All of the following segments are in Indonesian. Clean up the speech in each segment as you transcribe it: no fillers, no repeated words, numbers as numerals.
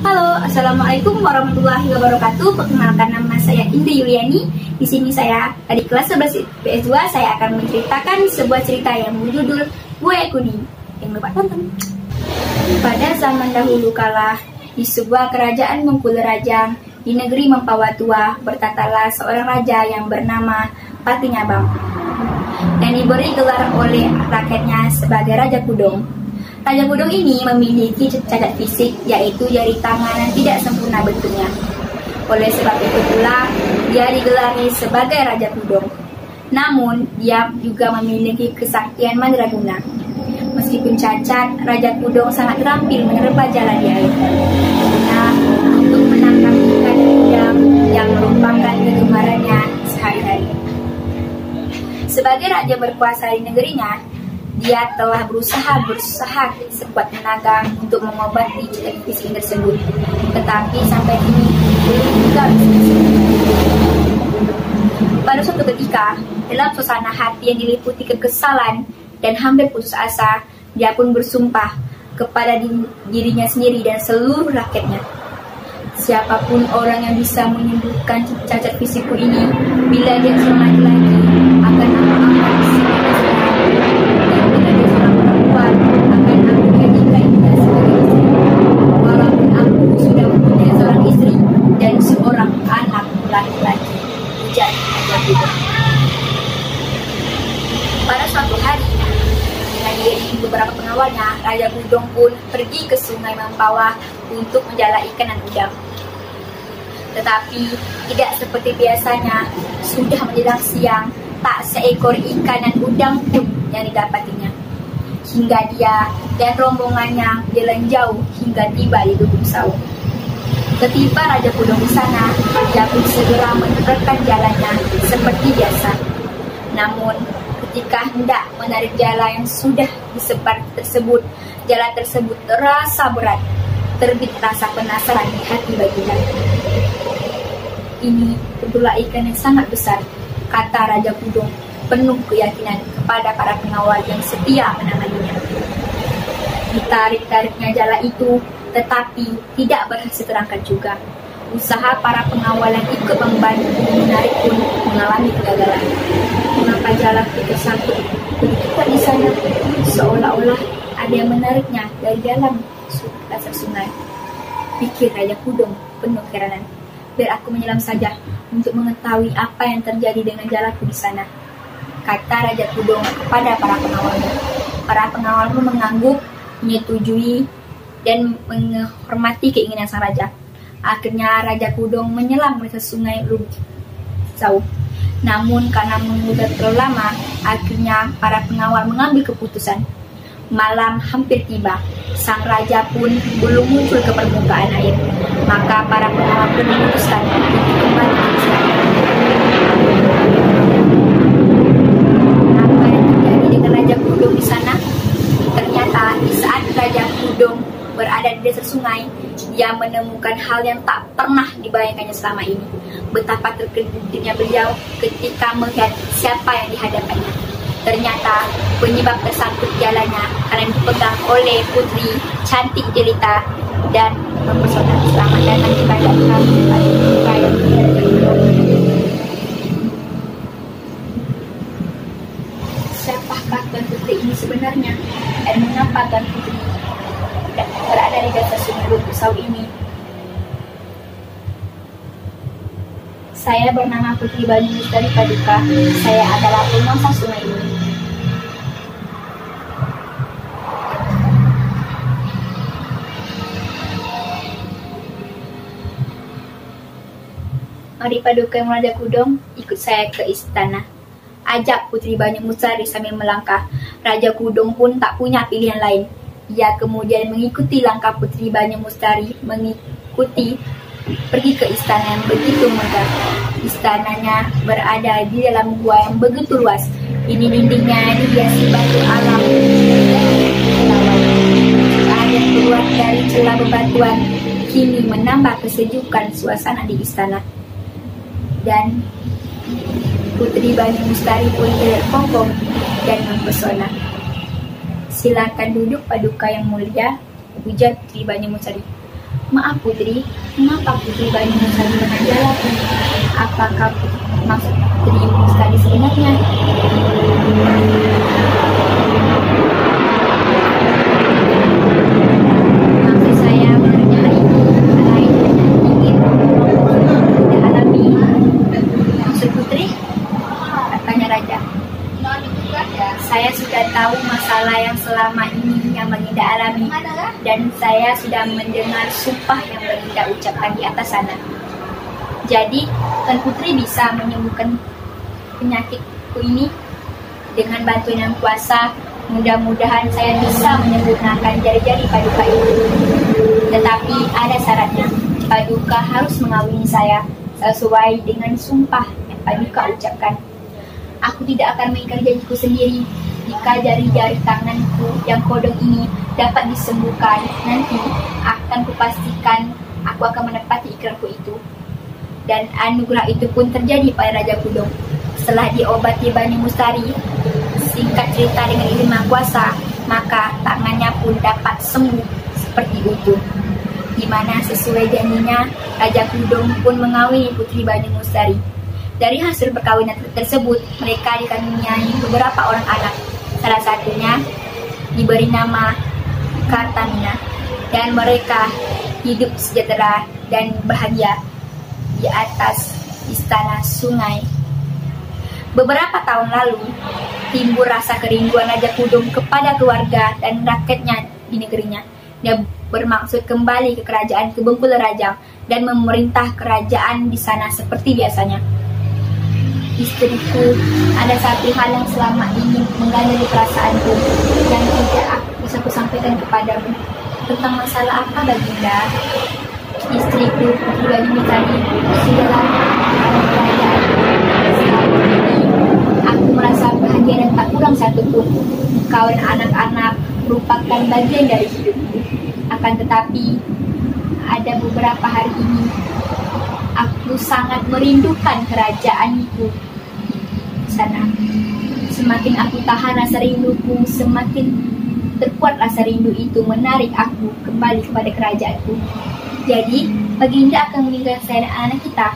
Halo, assalamualaikum warahmatullahi wabarakatuh. Perkenalkan, nama saya Indri Yuliani. Di sini saya adik kelas 11 PS2. Saya akan menceritakan sebuah cerita yang berjudul Buaya Kuning. Yang lupa tonton. Pada zaman dahulu kala, di sebuah kerajaan Mengkulo Rajang, di negeri Mempawah Tua, bertatalah seorang raja yang bernama Patinyabang, yang diberi gelar oleh rakyatnya sebagai Raja Kudong. Raja Kudong ini memiliki cacat fisik, yaitu jari tangan yang tidak sempurna bentuknya. Oleh sebab itu pula, dia digelari sebagai Raja Kudong. Namun, dia juga memiliki kesaktian mandraguna. Meskipun cacat, Raja Kudong sangat terampil menerpa jala di air. Nah, untuk menangkap ikan dan udang yang merupakan kegemarannya sehari-hari. Sebagai raja berkuasa di negerinya, dia telah berusaha sekuat tenaga untuk mengobati cacat fisik tersebut, tetapi sampai kini belum juga bisa. Pada suatu ketika, dalam suasana hati yang diliputi kekesalan dan hampir putus asa, dia pun bersumpah kepada dirinya sendiri dan seluruh rakyatnya. Siapapun orang yang bisa menyembuhkan cacat fisikku ini, bila dia seorang laki-laki, akan aku angkat sebagai seorang, dan bila dia seorang perempuan, akan aku jadikan dia sebagai istri. Walaupun aku sudah mempunyai seorang istri dan seorang anak laki-laki, ujar Raja Kudong. Pada suatu hari, dengan diiringi beberapa pengawalnya, Raja Kudong pun pergi ke Sungai Mempawah untuk menjala ikan dan udang. Tetapi tidak seperti biasanya, sudah menjelang siang, tak seekor ikan dan udang pun yang didapatinya. Hingga dia dan rombongannya jalan jauh hingga tiba di lubuk sawah. Ketiba Raja Kudong di sana, dia pun segera menerapkan jalannya seperti biasa. Namun, ketika hendak menarik jala yang sudah disebar tersebut, jala tersebut terasa berat. Terbit rasa penasaran di hati baginda. Ini tentulah ikan yang sangat besar, kata Raja Kudong, penuh keyakinan kepada para pengawal yang setia menanganinya. Ditarik-tariknya jala itu, tetapi tidak berhasil terangkat juga. Usaha para pengawal yang ikut membantu menarik pun mengalami kegagalan. Mengapa jala itu tersangkut begitu di sana, seolah-olah ada yang menariknya dari dalam dasar sungai. Pikir Raja Kudong penuh keheranan. Biar aku menyelam saja untuk mengetahui apa yang terjadi dengan jalaku di sana, kata Raja Kudong kepada para pengawalnya. Para pengawal pun mengangguk, menyetujui, dan menghormati keinginan sang raja. Akhirnya Raja Kudong menyelam ke sungai Lubuk jauh. Namun karena menunggu terlalu lama, akhirnya para pengawal mengambil keputusan. Malam hampir tiba, sang raja pun belum muncul ke permukaan air. Maka para pengawal pun memutuskan untuk kembali ke istana. Apa yang terjadi dengan Raja Kudong di sana? Ternyata di saat Raja Kudong berada di dasar sungai, dia menemukan hal yang tak pernah dibayangkannya selama ini. Betapa terkejutnya beliau ketika melihat siapa yang dihadapannya. Ternyata penyebab tersangkut jalannya karena dipegang oleh putri cantik jelita dan mempesona. Selamat datang di balik kami pada yang siapakah Tuan Putri ini sebenarnya, dan mengapa Tuan Putri berada di dasar sungai Lubuk Sawah ini? Saya bernama Putri Banyu Misteri Paduka. Saya adalah penguasa sungai ini. Mari Paduka yang Raja Kudong, ikut saya ke istana, ajak Putri Banyu Misteri sambil melangkah. Raja Kudong pun tak punya pilihan lain. Ia kemudian mengikuti langkah Putri Banyu Misteri, pergi ke istana yang begitu megah. Istananya berada di dalam gua yang begitu luas. Dinding-dindingnya dihiasi batu alam yang keluar dari celah bebatuan kini menambah kesejukan suasana di istana. Dan Putri Banyu Misteri pun terpokok dan mempesona. Silakan duduk Paduka yang mulia, ujar Putri Banyu Misteri. Maaf Putri, mengapa Putri Bani Mustari menanyalah? Apakah maksud Putri Mustari sebenarnya? Maksud saya menanya ini lain ingin tidak alami. Maksud Putri? Katanya Raja. Saya sudah tahu masalah yang selama ini yang Baginda alami, dan saya sudah mendengar sumpah yang Baginda ucapkan di atas sana. Jadi, Tuan Putri bisa menyembuhkan penyakitku ini dengan bantuan yang kuasa. Mudah-mudahan saya bisa menyempurnakan jari-jari Paduka itu. Tetapi ada syaratnya, Paduka harus mengawini saya sesuai dengan sumpah yang Paduka ucapkan. Aku tidak akan mengingkari janjiku sendiri. Jika jari-jari tanganku yang kodong ini dapat disembuhkan, nanti akan kupastikan aku akan menepati ikrarku itu. Dan anugerah itu pun terjadi pada Raja Kudong. Setelah diobati Bani Mustari, singkat cerita dengan izin Maha Kuasa, maka tangannya pun dapat sembuh seperti utuh. Di mana sesuai janjinya, Raja Kudong pun mengawini putri Bani Mustari. Dari hasil perkawinan tersebut, mereka dikaruniai beberapa orang anak. Salah satunya diberi nama Kartamina, dan mereka hidup sejahtera dan bahagia di atas istana sungai. Beberapa tahun lalu, timbul rasa kerinduan Raja Kudong kepada keluarga dan rakyatnya di negerinya. Dia bermaksud kembali ke kerajaan ke Bengkulu Rajang dan memerintah kerajaan di sana seperti biasanya. Istriku, ada satu hal yang selama ini mengganggu perasaanku dan tidak bisa kusampaikan kepadamu. Tentang masalah apa, Baginda? Istriku, Putri Bani Mustari, sudah lama dalam kerajaan. Selama ini, aku merasa bahagia dan tak kurang satu pun. Kau dan anak-anak merupakan bagian dari hidupku. Akan tetapi, ada beberapa hari ini, aku sangat merindukan kerajaanku sana. Semakin aku tahan rasa rinduku, semakin terkuat rasa rindu itu menarik aku kembali kepada kerajaanku. Jadi, Baginda akan meninggalkan saya dan anak kita.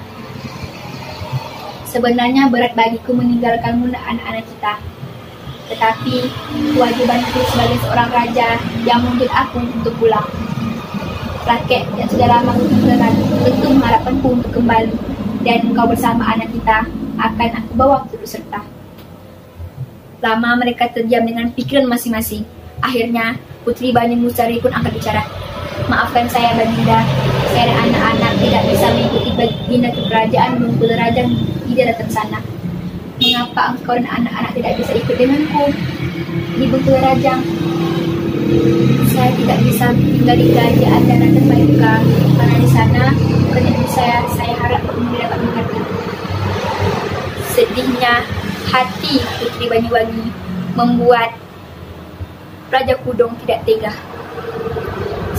Sebenarnya berat bagiku meninggalkanmu dan anak-anak kita. Tetapi, kewajibanku sebagai seorang raja yang menuntut aku untuk pulang. Rakyat yang sudah lama kutinggalkan tentu mengharapkanku untuk kembali, dan engkau bersama anak kita akan aku bawa turut serta. Lama mereka terdiam dengan pikiran masing-masing. Akhirnya, Putri Bani Mustari pun angkat bicara. Maafkan saya, Baginda. Saya dan anak-anak tidak bisa mengikuti Baginda ke kerajaan Bengkulu Rajang di daratan sana. Mengapa engkau dan anak-anak tidak bisa ikut denganku di Bengkulu Rajang? Saya tidak bisa tinggal di kerajaan daratan Paduka karena di sana penyakit saya harap kamu dapat mengerti. Sedihnya hati Putri Banyuwangi membuat Raja Kudong tidak tega.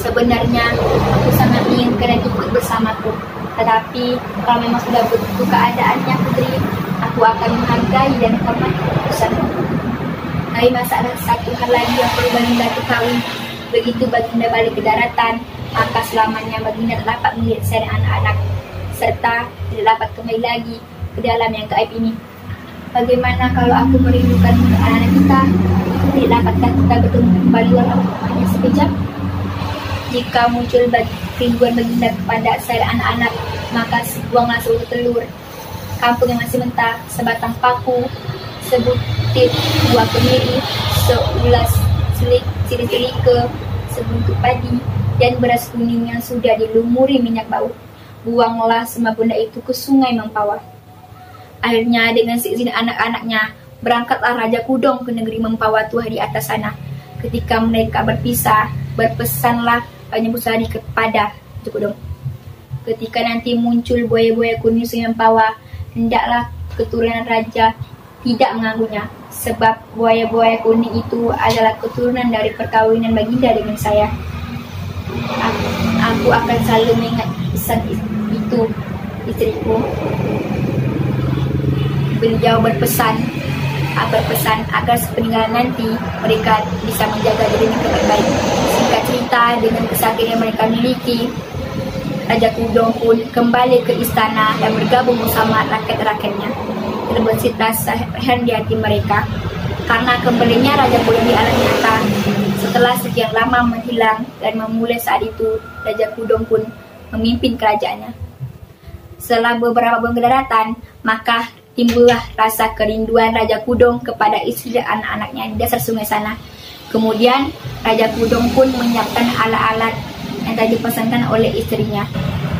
Sebenarnya aku sangat ingin kalian ikut bersamaku, tetapi kalau memang sudah begitu keadaannya, Putri, aku akan menghargai dan menghormati keputusanmu. Tapi masalah satu hal lagi yang perlu Baginda ketahui. Begitu Baginda balik ke daratan, maka selamanya Baginda tak dapat melihat saya dan anak-anak, serta tidak dapat kembali lagi ke dalam yang gaib ini. Bagaimana kalau aku merindukan anak-anak kita? Tidak dapatkah kita bertemu kembali walau hanya sekejap? Jika muncul kerinduan Baginda kepada saya dan anak-anak, maka buanglah sebutir telur, kampung yang masih mentah, sebatang paku, sebutir buah kemiri, seulas silike, sebungkus padi, dan beras kuning yang sudah dilumuri minyak bau. Buanglah semua benda itu ke sungai Mempawah. Akhirnya dengan seizin anak-anaknya, berangkatlah Raja Kudong ke negeri Mempawah tua di atas sana. Ketika mereka berpisah, berpesanlah Bani Mustari kepada Raja Kudong. Ketika nanti muncul buaya-buaya kuning sungai Mempawah, hendaklah keturunan raja tidak mengganggunya, sebab buaya-buaya kuning itu adalah keturunan dari perkawinan Baginda dengan saya. Aku akan selalu mengingat pesan itu, istriku. Beliau berpesan agar sepeninggalan nanti mereka bisa menjaga dirinya dengan baik. Singkat cerita, bercita dengan kesaktian yang mereka miliki, Raja Kudong pun kembali ke istana dan bergabung bersama rakyat-rakyatnya. Terbesit rasa heran di hati mereka karena kembalinya Raja Kudong di alam nyata setelah sekian lama menghilang, dan memulai saat itu Raja Kudong pun memimpin kerajaannya. Setelah beberapa bulan kedaratan, maka timbullah rasa kerinduan Raja Kudong kepada istri dan anak-anaknya di dasar sungai sana. Kemudian Raja Kudong pun menyiapkan alat-alat yang tadi dipesankan oleh istrinya.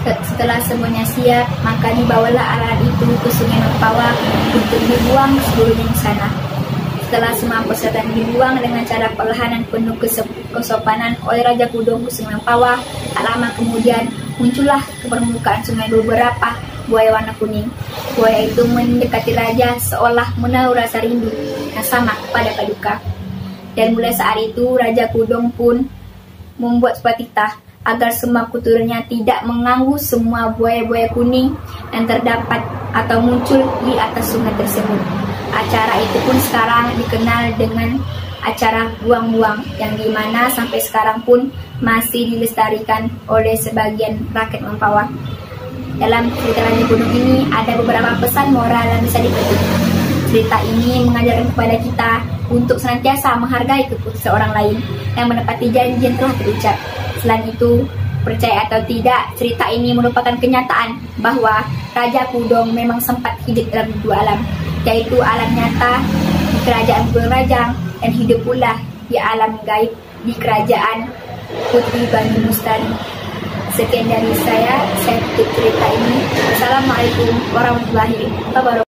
Setelah semuanya siap, maka dibawalah alat itu ke Sungai Mempawah untuk dibuang seluruhnya di sana. Setelah semua persyaratan dibuang dengan cara perlahan dan penuh kesopanan oleh Raja Kudong ke Sungai Mempawah, tak lama kemudian muncullah ke permukaan sungai beberapa buaya warna kuning. Buaya itu mendekati raja seolah menaruh rasa rindu yang sama kepada Paduka. Dan mulai saat itu Raja Kudong pun membuat sebuah titah agar semua keturunannya tidak mengganggu semua buaya-buaya kuning yang terdapat atau muncul di atas sungai tersebut. Acara itu pun sekarang dikenal dengan acara buang-buang, yang dimana sampai sekarang pun masih dilestarikan oleh sebagian rakyat Mempawah. Dalam cerita Raja Kudong ini ada beberapa pesan moral yang bisa dipetik. Cerita ini mengajarkan kepada kita untuk senantiasa menghargai keputusan orang lain yang menepati janji yang telah terucap. Selain itu, percaya atau tidak, cerita ini merupakan kenyataan bahwa Raja Kudong memang sempat hidup dalam dua alam, yaitu alam nyata di kerajaan Gunung Rajang dan hidup pula di alam gaib di kerajaan Putri Bani Mustari. Sekian dari saya tutup cerita ini. Assalamualaikum warahmatullahi wabarakatuh.